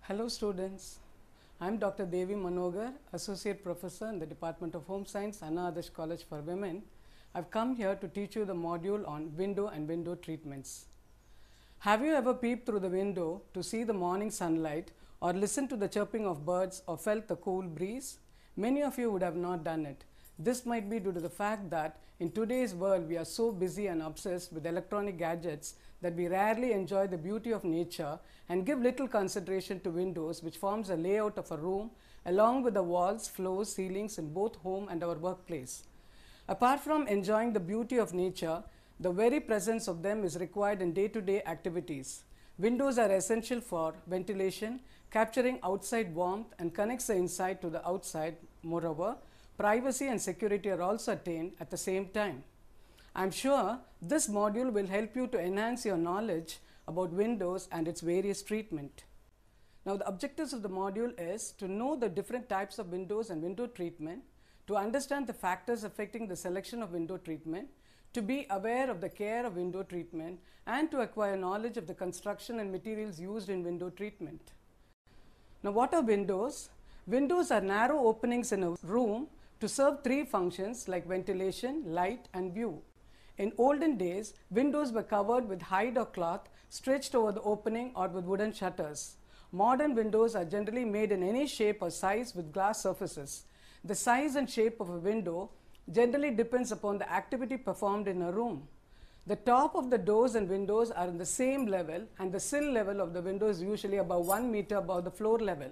Hello students, I am Dr. Devi Manogar, Associate Professor in the Department of Home Science, Anna Adarsh College for Women. I have come here to teach you the module on window and window treatments. Have you ever peeped through the window to see the morning sunlight or listened to the chirping of birds or felt the cool breeze? Many of you would have not done it. This might be due to the fact that in today's world we are so busy and obsessed with electronic gadgets that we rarely enjoy the beauty of nature and give little consideration to windows, which forms a layout of a room along with the walls, floors, ceilings in both home and our workplace. Apart from enjoying the beauty of nature, the very presence of them is required in day-to-day activities. Windows are essential for ventilation, capturing outside warmth and connects the inside to the outside. Moreover, privacy and security are also attained at the same time. I am sure this module will help you to enhance your knowledge about windows and its various treatment. Now, the objectives of the module is to know the different types of windows and window treatment, to understand the factors affecting the selection of window treatment, to be aware of the care of window treatment, and to acquire knowledge of the construction and materials used in window treatment. Now, what are windows? Windows are narrow openings in a room to serve three functions like ventilation, light, and view. In olden days, windows were covered with hide or cloth stretched over the opening or with wooden shutters. Modern windows are generally made in any shape or size with glass surfaces. The size and shape of a window generally depends upon the activity performed in a room. The top of the doors and windows are in the same level, and the sill level of the window is usually about 1 meter above the floor level.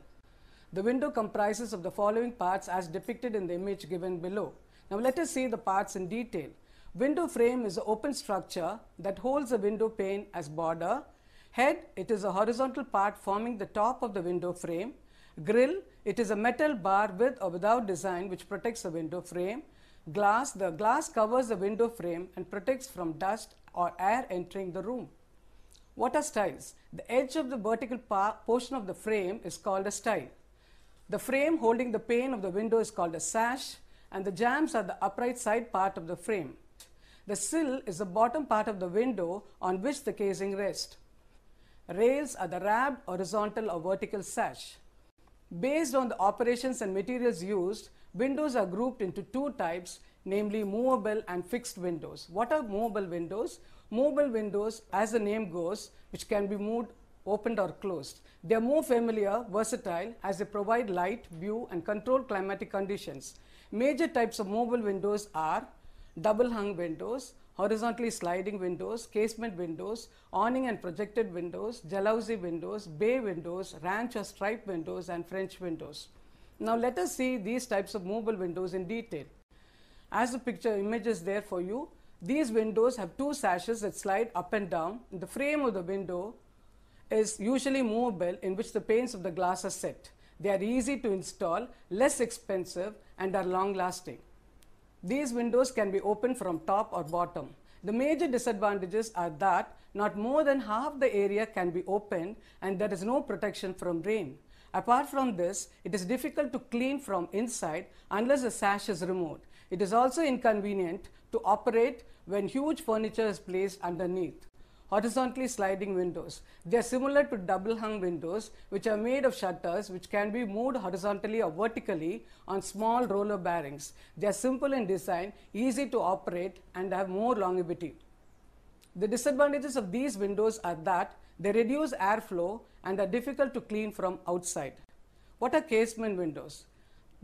The window comprises of the following parts as depicted in the image given below. Now let us see the parts in detail. Window frame is an open structure that holds a window pane as border. Head, it is a horizontal part forming the top of the window frame. Grill, it is a metal bar with or without design which protects the window frame. Glass, the glass covers the window frame and protects from dust or air entering the room. What are stiles? The edge of the vertical portion of the frame is called a stile. The frame holding the pane of the window is called a sash, and the jambs are the upright side part of the frame. The sill is the bottom part of the window on which the casing rests. Rails are the wrapped horizontal or vertical sash. Based on the operations and materials used, windows are grouped into two types, namely movable and fixed windows. What are movable windows? Movable windows, as the name goes, which can be moved, opened or closed. They are more familiar, versatile, as they provide light, view, and control climatic conditions. Major types of movable windows are double hung windows, horizontally sliding windows, casement windows, awning and projected windows, jalousie windows, bay windows, ranch or stripe windows, and French windows. Now let us see these types of movable windows in detail. As the picture image is there for you, these windows have two sashes that slide up and down. The frame of the window is usually movable, in which the panes of the glass are set. They are easy to install, less expensive, and are long lasting. These windows can be opened from top or bottom. The major disadvantages are that not more than half the area can be opened and there is no protection from rain. Apart from this, it is difficult to clean from inside unless the sash is removed. It is also inconvenient to operate when huge furniture is placed underneath. Horizontally sliding windows. They are similar to double hung windows, which are made of shutters which can be moved horizontally or vertically on small roller bearings. They are simple in design, easy to operate, and have more longevity. The disadvantages of these windows are that they reduce airflow and are difficult to clean from outside. What are casement windows?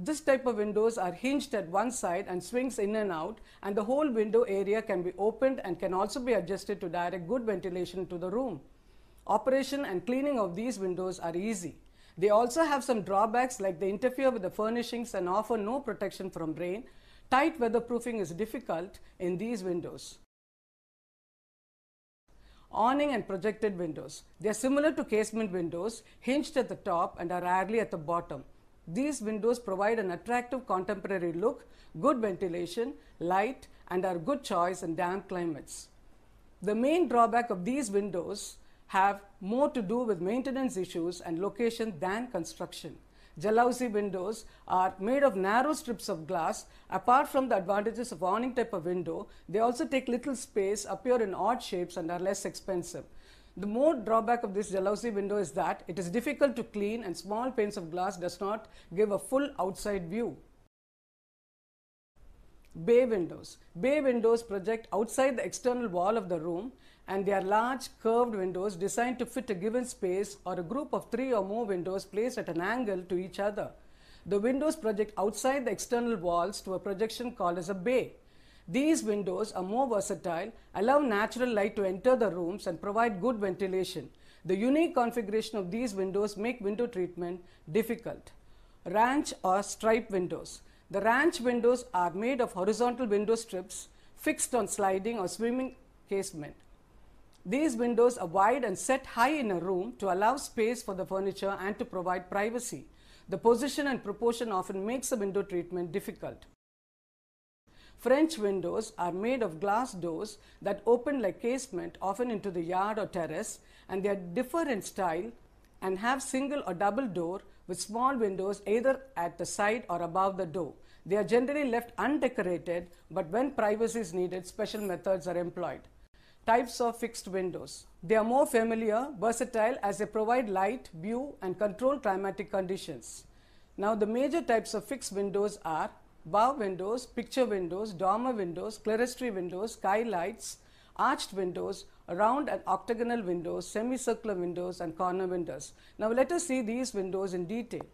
This type of windows are hinged at one side and swings in and out, and the whole window area can be opened and can also be adjusted to direct good ventilation to the room. Operation and cleaning of these windows are easy. They also have some drawbacks, like they interfere with the furnishings and offer no protection from rain. Tight weatherproofing is difficult in these windows. Awning and projected windows. They are similar to casement windows, hinged at the top and are rarely at the bottom. These windows provide an attractive contemporary look, good ventilation, light, and are good choice in damp climates. The main drawback of these windows have more to do with maintenance issues and location than construction. Jalousie windows are made of narrow strips of glass. Apart from the advantages of awning type of window, they also take little space, appear in odd shapes, and are less expensive. The more drawback of this jalousie window is that it is difficult to clean and small panes of glass does not give a full outside view. Bay windows. Bay windows project outside the external wall of the room, and they are large curved windows designed to fit a given space or a group of 3 or more windows placed at an angle to each other. The windows project outside the external walls to a projection called as a bay. These windows are more versatile, allow natural light to enter the rooms and provide good ventilation. The unique configuration of these windows make window treatment difficult. Ranch or stripe windows. The ranch windows are made of horizontal window strips fixed on sliding or swimming casement. These windows are wide and set high in a room to allow space for the furniture and to provide privacy. The position and proportion often makes the window treatment difficult. French windows are made of glass doors that open like casement, often into the yard or terrace, and they differ in style and have single or double door with small windows either at the side or above the door. They are generally left undecorated, but when privacy is needed, special methods are employed. Types of fixed windows. They are more familiar, versatile as they provide light, view and control climatic conditions. Now the major types of fixed windows are bow windows, picture windows, dormer windows, clerestory windows, skylights, arched windows, round and octagonal windows, semicircular windows and corner windows. Now let us see these windows in detail.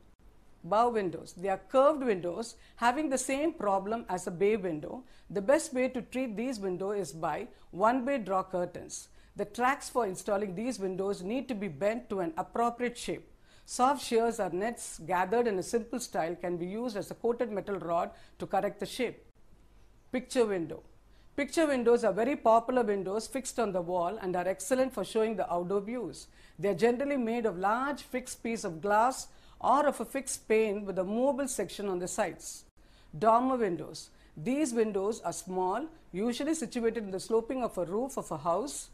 Bow windows. They are curved windows having the same problem as a bay window. The best way to treat these windows is by one-way draw curtains. The tracks for installing these windows need to be bent to an appropriate shape. Soft shears or nets gathered in a simple style can be used as a coated metal rod to correct the shape. Picture window. Picture windows are very popular windows fixed on the wall and are excellent for showing the outdoor views. They are generally made of large fixed piece of glass or of a fixed pane with a movable section on the sides. Dormer windows. These windows are small, usually situated in the sloping of a roof of a house.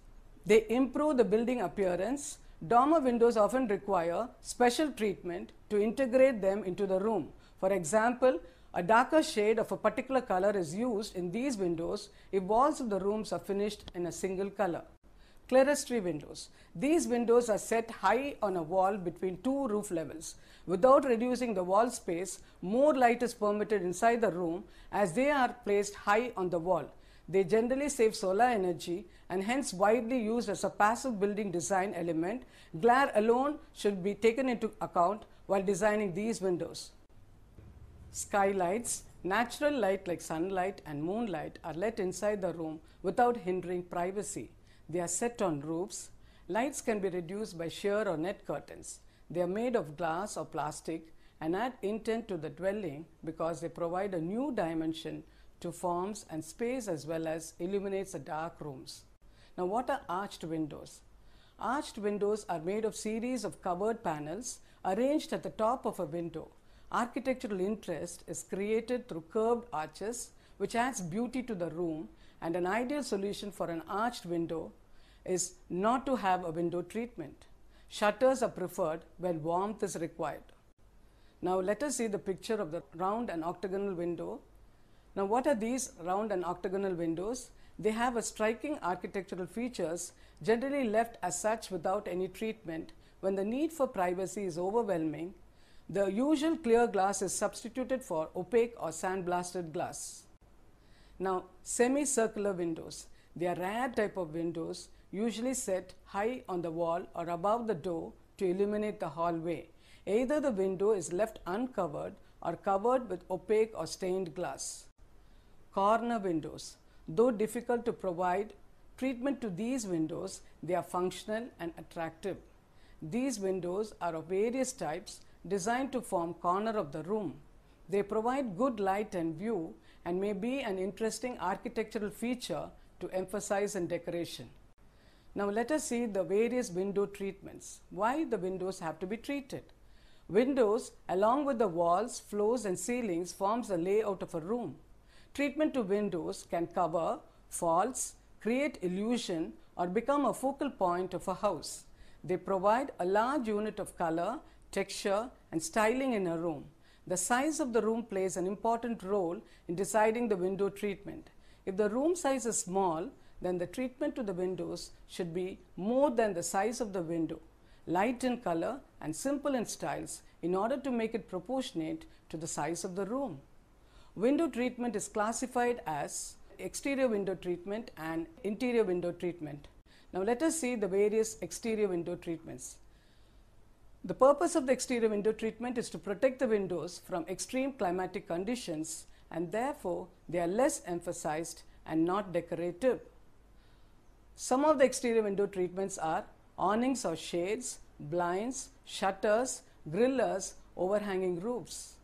They improve the building appearance. Dormer windows often require special treatment to integrate them into the room. For example, a darker shade of a particular color is used in these windows if walls of the rooms are finished in a single color. Clerestory windows. These windows are set high on a wall between two roof levels. Without reducing the wall space, more light is permitted inside the room as they are placed high on the wall. They generally save solar energy and hence widely used as a passive building design element. Glare alone should be taken into account while designing these windows. Skylights. Natural light like sunlight and moonlight are let inside the room without hindering privacy. They are set on roofs. Lights can be reduced by sheer or net curtains. They are made of glass or plastic and add intent to the dwelling because they provide a new dimension to forms and space as well as illuminates the dark rooms. Now what are arched windows? Arched windows are made of series of covered panels arranged at the top of a window. Architectural interest is created through curved arches which adds beauty to the room, and an ideal solution for an arched window is not to have a window treatment. Shutters are preferred when warmth is required. Now let us see the picture of the round and octagonal window. Now what are these round and octagonal windows? They have a striking architectural features generally left as such without any treatment. When the need for privacy is overwhelming, the usual clear glass is substituted for opaque or sandblasted glass. Now semicircular windows. They are rare type of windows usually set high on the wall or above the door to illuminate the hallway. Either the window is left uncovered or covered with opaque or stained glass. Corner windows. Though difficult to provide treatment to these windows, they are functional and attractive. These windows are of various types designed to form corner of the room. They provide good light and view and may be an interesting architectural feature to emphasize in decoration. Now let us see the various window treatments. Why the windows have to be treated? Windows along with the walls, floors and ceilings forms the layout of a room. Treatment to windows can cover faults, create illusion or become a focal point of a house. They provide a large unit of color, texture and styling in a room. The size of the room plays an important role in deciding the window treatment. If the room size is small, then the treatment to the windows should be more than the size of the window, light in color and simple in styles in order to make it proportionate to the size of the room. Window treatment is classified as exterior window treatment and interior window treatment. Now let us see the various exterior window treatments. The purpose of the exterior window treatment is to protect the windows from extreme climatic conditions, and therefore they are less emphasized and not decorative. Some of the exterior window treatments are awnings or shades, blinds, shutters, grillers, overhanging roofs.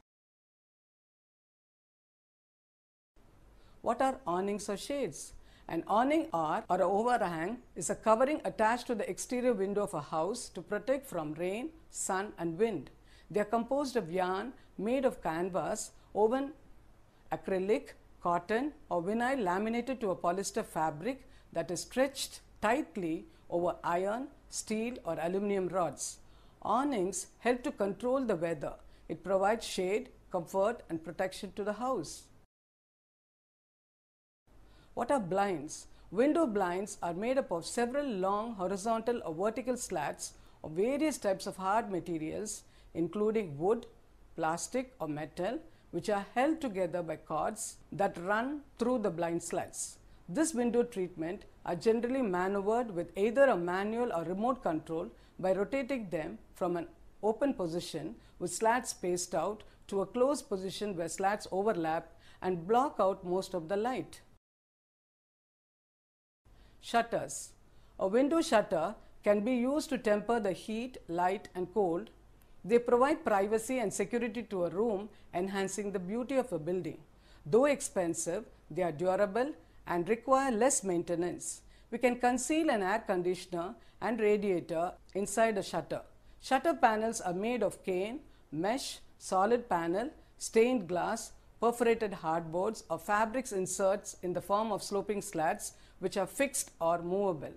What are awnings or shades? An awning or an overhang is a covering attached to the exterior window of a house to protect from rain, sun and wind. They are composed of yarn made of canvas, woven acrylic, cotton or vinyl laminated to a polyester fabric that is stretched tightly over iron, steel or aluminum rods. Awnings help to control the weather. It provides shade, comfort and protection to the house. What are blinds? Window blinds are made up of several long horizontal or vertical slats of various types of hard materials, including wood, plastic or metal, which are held together by cords that run through the blind slats. This window treatment are generally maneuvered with either a manual or remote control by rotating them from an open position with slats spaced out to a closed position where slats overlap and block out most of the light. Shutters. A window shutter can be used to temper the heat, light and cold. They provide privacy and security to a room, enhancing the beauty of a building. Though expensive, they are durable and require less maintenance. We can conceal an air conditioner and radiator inside a shutter. Shutter panels are made of cane, mesh, solid panel, stained glass, perforated hardboards or fabrics inserts in the form of sloping slats which are fixed or movable.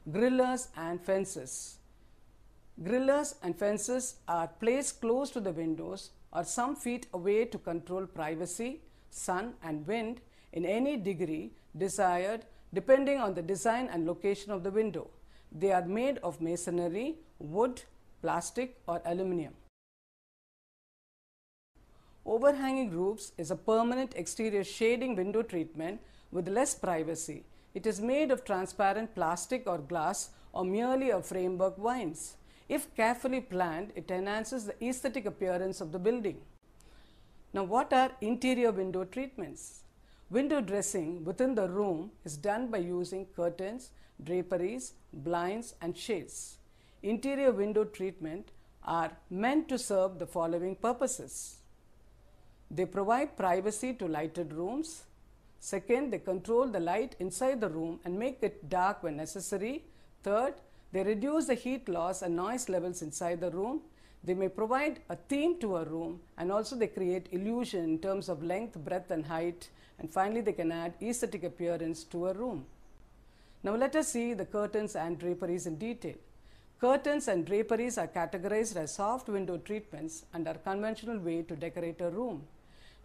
Grillers and fences. Grillers and fences are placed close to the windows or some feet away to control privacy, sun and wind in any degree desired depending on the design and location of the window. They are made of masonry, wood, plastic or aluminum. Overhanging roofs is a permanent exterior shading window treatment with less privacy. It is made of transparent plastic or glass or merely a framework vines. If carefully planned, it enhances the aesthetic appearance of the building. Now, what are interior window treatments? Window dressing within the room is done by using curtains, draperies, blinds and shades. Interior window treatment are meant to serve the following purposes. They provide privacy to lighted rooms. Second, they control the light inside the room and make it dark when necessary. Third, they reduce the heat loss and noise levels inside the room. They may provide a theme to a room, and also they create illusion in terms of length, breadth and height. And finally, they can add aesthetic appearance to a room. Now let us see the curtains and draperies in detail. Curtains and draperies are categorized as soft window treatments and are a conventional way to decorate a room.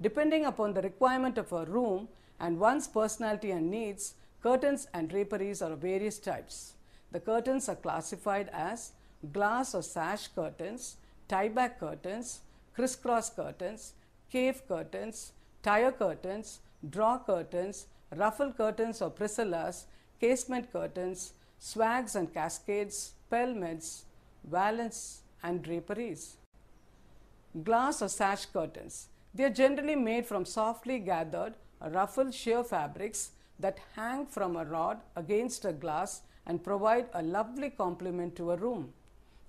Depending upon the requirement of a room and one's personality and needs, curtains and draperies are of various types. The curtains are classified as glass or sash curtains, tie-back curtains, crisscross curtains, cave curtains, tire curtains, draw curtains, ruffle curtains or priscillas, casement curtains, swags and cascades, pelmets, valance and draperies. Glass or sash curtains. They are generally made from softly gathered ruffled sheer fabrics that hang from a rod against a glass and provide a lovely complement to a room.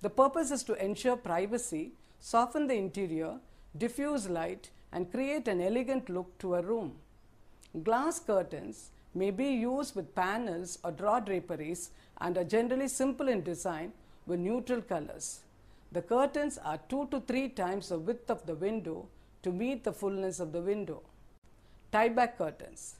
The purpose is to ensure privacy, soften the interior, diffuse light and create an elegant look to a room. Glass curtains may be used with panels or draw draperies and are generally simple in design with neutral colors. The curtains are 2 to 3 times the width of the window to meet the fullness of the window. Tie-back curtains.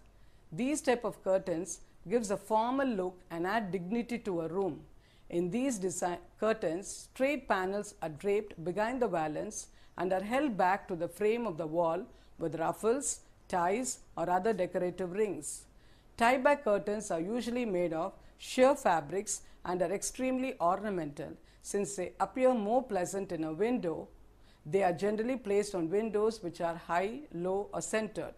These type of curtains gives a formal look and add dignity to a room. In these curtains, straight panels are draped behind the valance and are held back to the frame of the wall with ruffles, ties or other decorative rings. Tie-back curtains are usually made of sheer fabrics and are extremely ornamental. Since they appear more pleasant in a window, they are generally placed on windows which are high, low or centered.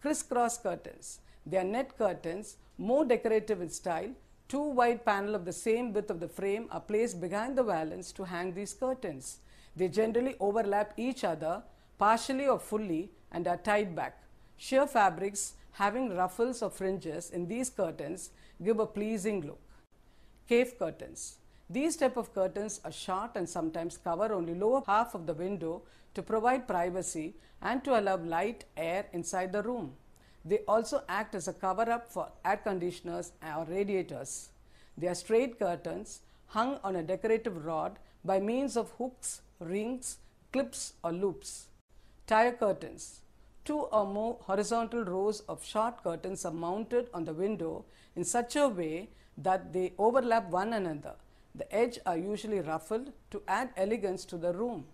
Crisscross curtains. They are net curtains, more decorative in style. Two wide panels of the same width of the frame are placed behind the valance to hang these curtains. They generally overlap each other partially or fully and are tied back. Sheer fabrics having ruffles or fringes in these curtains give a pleasing look. Cave curtains. These type of curtains are short and sometimes cover only lower half of the window to provide privacy and to allow light air inside the room. They also act as a cover-up for air conditioners or radiators. They are straight curtains hung on a decorative rod by means of hooks, rings, clips or loops. Tire curtains. Two or more horizontal rows of short curtains are mounted on the window in such a way that they overlap one another. The edges are usually ruffled to add elegance to the room.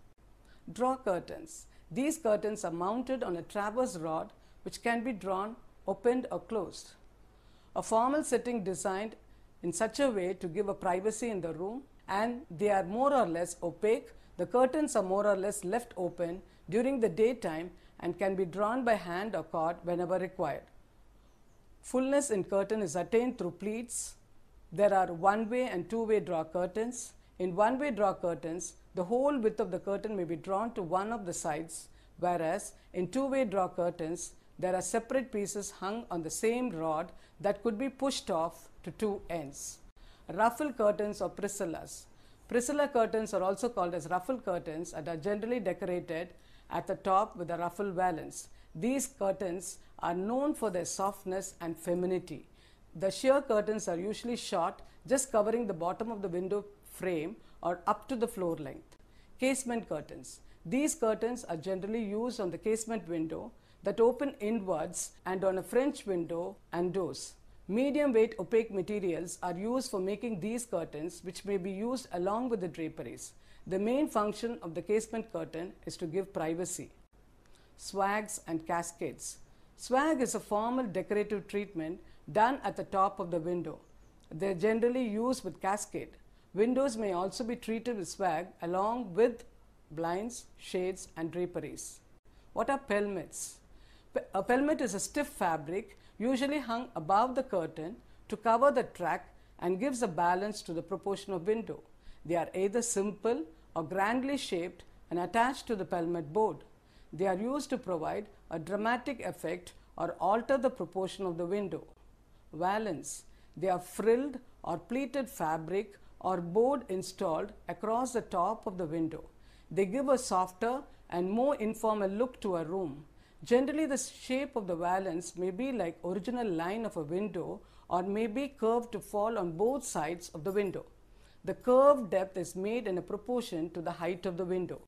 Draw curtains. These curtains are mounted on a traverse rod which can be drawn, opened or closed. A formal setting designed in such a way to give a privacy in the room, and they are more or less opaque. The curtains are more or less left open during the daytime and can be drawn by hand or cord whenever required. Fullness in curtain is attained through pleats. There are one-way and two-way draw curtains. In one-way draw curtains, the whole width of the curtain may be drawn to one of the sides, whereas in two-way draw curtains, there are separate pieces hung on the same rod that could be pushed off to two ends. Ruffle curtains or priscillas. Priscilla curtains are also called as ruffle curtains and are generally decorated at the top with a ruffle valance. These curtains are known for their softness and femininity. The sheer curtains are usually short, just covering the bottom of the window frame or up to the floor length. Casement curtains. These curtains are generally used on the casement window that open inwards and on a French window and doors. Medium weight opaque materials are used for making these curtains, which may be used along with the draperies. The main function of the casement curtain is to give privacy. Swags and cascades. Swag is a formal decorative treatment done at the top of the window. They are generally used with cascade. Windows may also be treated with swag along with blinds, shades and draperies. What are pelmets? A pelmet is a stiff fabric usually hung above the curtain to cover the track and gives a balance to the proportion of window. They are either simple or grandly shaped and attached to the pelmet board. They are used to provide a dramatic effect or alter the proportion of the window. Valance. They are frilled or pleated fabric or board installed across the top of the window. They give a softer and more informal look to a room. Generally, the shape of the valance may be like original line of a window or may be curved to fall on both sides of the window. The curved depth is made in a proportion to the height of the window.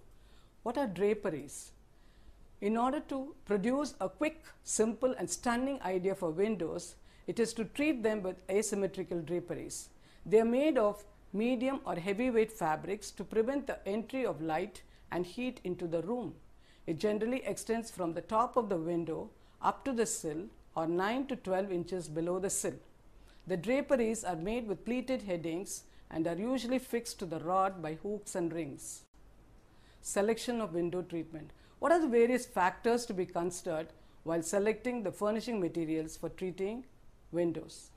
What are draperies? In order to produce a quick, simple and stunning idea for windows, it is to treat them with asymmetrical draperies. They are made of medium or heavyweight fabrics to prevent the entry of light and heat into the room. It generally extends from the top of the window up to the sill or 9 to 12 inches below the sill. The draperies are made with pleated headings and are usually fixed to the rod by hooks and rings. Selection of window treatment. What are the various factors to be considered while selecting the furnishing materials for treating windows?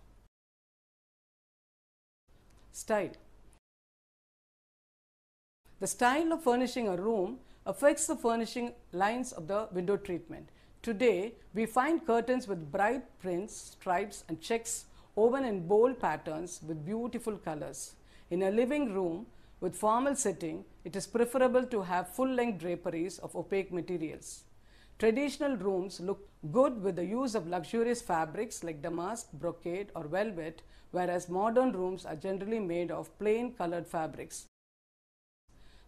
Style. The style of furnishing a room affects the furnishing lines of the window treatment. Today, we find curtains with bright prints, stripes and checks woven in bold patterns with beautiful colors. In a living room with formal setting, it is preferable to have full-length draperies of opaque materials. Traditional rooms look good with the use of luxurious fabrics like damask, brocade or velvet, whereas modern rooms are generally made of plain colored fabrics.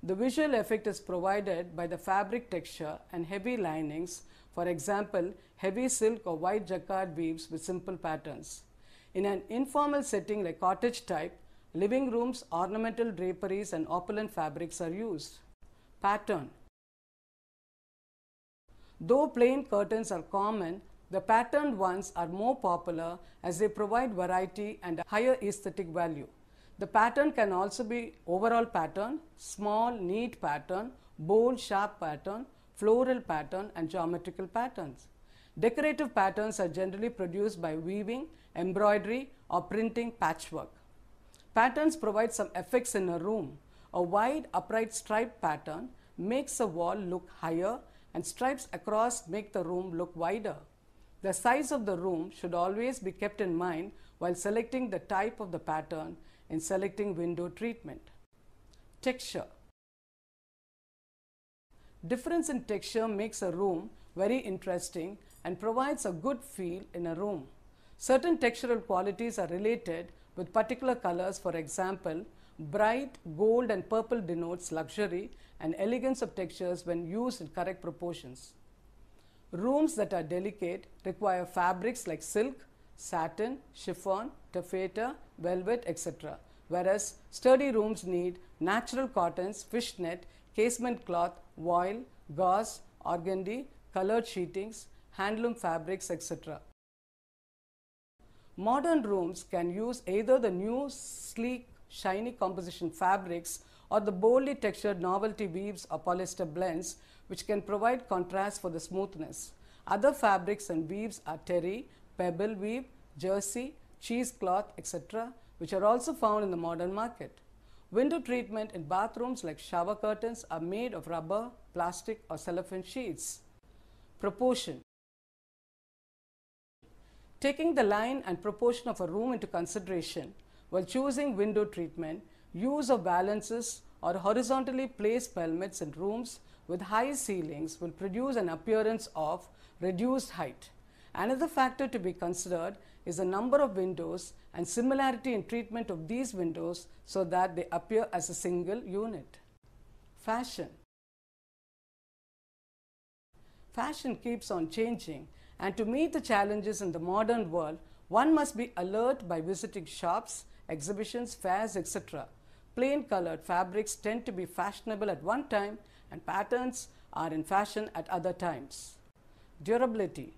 The visual effect is provided by the fabric texture and heavy linings, for example, heavy silk or white jacquard weaves with simple patterns. In an informal setting like cottage type, living rooms, ornamental draperies and opulent fabrics are used. Pattern. Though plain curtains are common, The patterned ones are more popular as they provide variety and a higher aesthetic value. The pattern can also be overall pattern, small, neat pattern, bold, sharp pattern, floral pattern, and geometrical patterns. Decorative patterns are generally produced by weaving, embroidery, or printing patchwork. Patterns provide some effects in a room. A wide upright stripe pattern makes a wall look higher, and stripes across make the room look wider. The size of the room should always be kept in mind while selecting the type of the pattern in selecting window treatment. Texture. Difference in texture makes a room very interesting and provides a good feel in a room. Certain textural qualities are related with particular colors. For example, bright gold and purple denotes luxury and elegance of textures when used in correct proportions. Rooms that are delicate require fabrics like silk, satin, chiffon, taffeta, velvet, etc. Whereas sturdy rooms need natural cottons, fishnet, casement cloth, voile, gauze, organdy, colored sheetings, handloom fabrics, etc. Modern rooms can use either the new sleek, shiny composition fabrics or the boldly textured novelty weaves or polyester blends, which can provide contrast for the smoothness. Other fabrics and weaves are terry, pebble weave, jersey, cheesecloth, etc., which are also found in the modern market. Window treatment in bathrooms like shower curtains are made of rubber, plastic, or cellophane sheets. Proportion. Taking the line and proportion of a room into consideration while choosing window treatment, use of valances or horizontally placed pelmets in rooms with high ceilings will produce an appearance of reduced height. Another factor to be considered is the number of windows and similarity in treatment of these windows so that they appear as a single unit. Fashion. Fashion keeps on changing, and to meet the challenges in the modern world, one must be alert by visiting shops, exhibitions, fairs, etc. Plain colored fabrics tend to be fashionable at one time and patterns are in fashion at other times. Durability.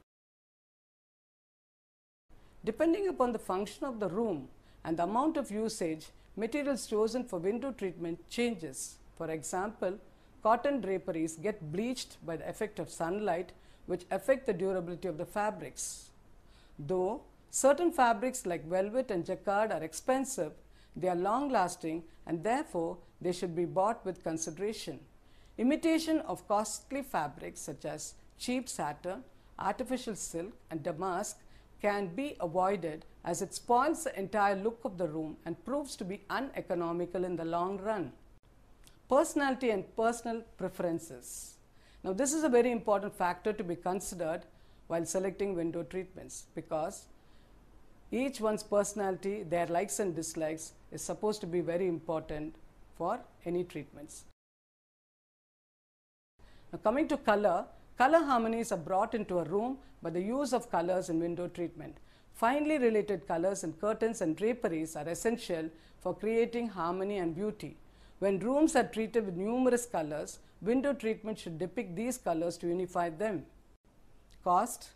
Depending upon the function of the room and the amount of usage, materials chosen for window treatment changes. For example, cotton draperies get bleached by the effect of sunlight, which affect the durability of the fabrics. Though certain fabrics like velvet and jacquard are expensive, they are long-lasting and therefore they should be bought with consideration. Imitation of costly fabrics such as cheap satin, artificial silk, and damask can be avoided as it spoils the entire look of the room and proves to be uneconomical in the long run. Personality and personal preferences. Now, this is a very important factor to be considered while selecting window treatments because each one's personality, their likes and dislikes is supposed to be very important for any treatments. Now, coming to color, color harmonies are brought into a room by the use of colors in window treatment. Finely related colors in curtains and draperies are essential for creating harmony and beauty. When rooms are treated with numerous colors, window treatment should depict these colors to unify them. Cost,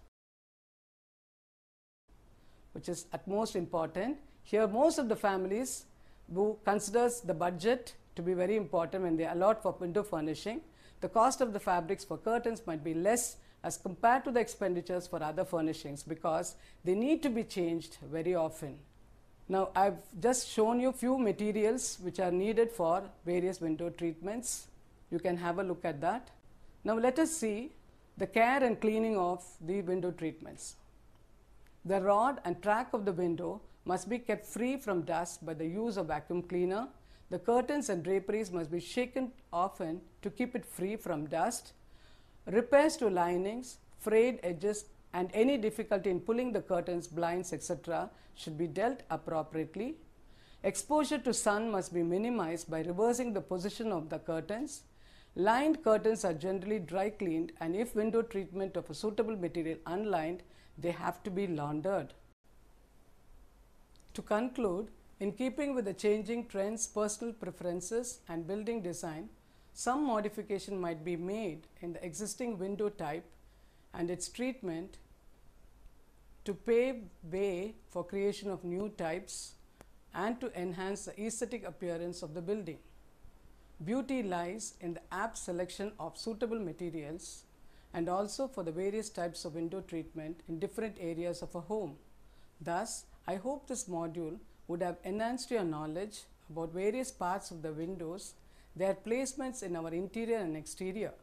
which is at most important. Here, most of the families who considers the budget to be very important when they allot for window furnishing. The cost of the fabrics for curtains might be less as compared to the expenditures for other furnishings because they need to be changed very often. Now, I've just shown you few materials which are needed for various window treatments. You can have a look at that. Now, let us see the care and cleaning of the window treatments. The rod and track of the window must be kept free from dust by the use of vacuum cleaner. The curtains and draperies must be shaken often to keep it free from dust. Repairs to linings, frayed edges, and any difficulty in pulling the curtains, blinds, etc. should be dealt appropriately. Exposure to sun must be minimized by reversing the position of the curtains. Lined curtains are generally dry cleaned, and if window treatment of a suitable material unlined, they have to be laundered. To conclude, in keeping with the changing trends, personal preferences, and building design, some modification might be made in the existing window type and its treatment to pave way for creation of new types and to enhance the aesthetic appearance of the building. Beauty lies in the apt selection of suitable materials and also for the various types of window treatment in different areas of a home. Thus, I hope this module would have enhanced your knowledge about various parts of the windows, their placements in our interior and exterior,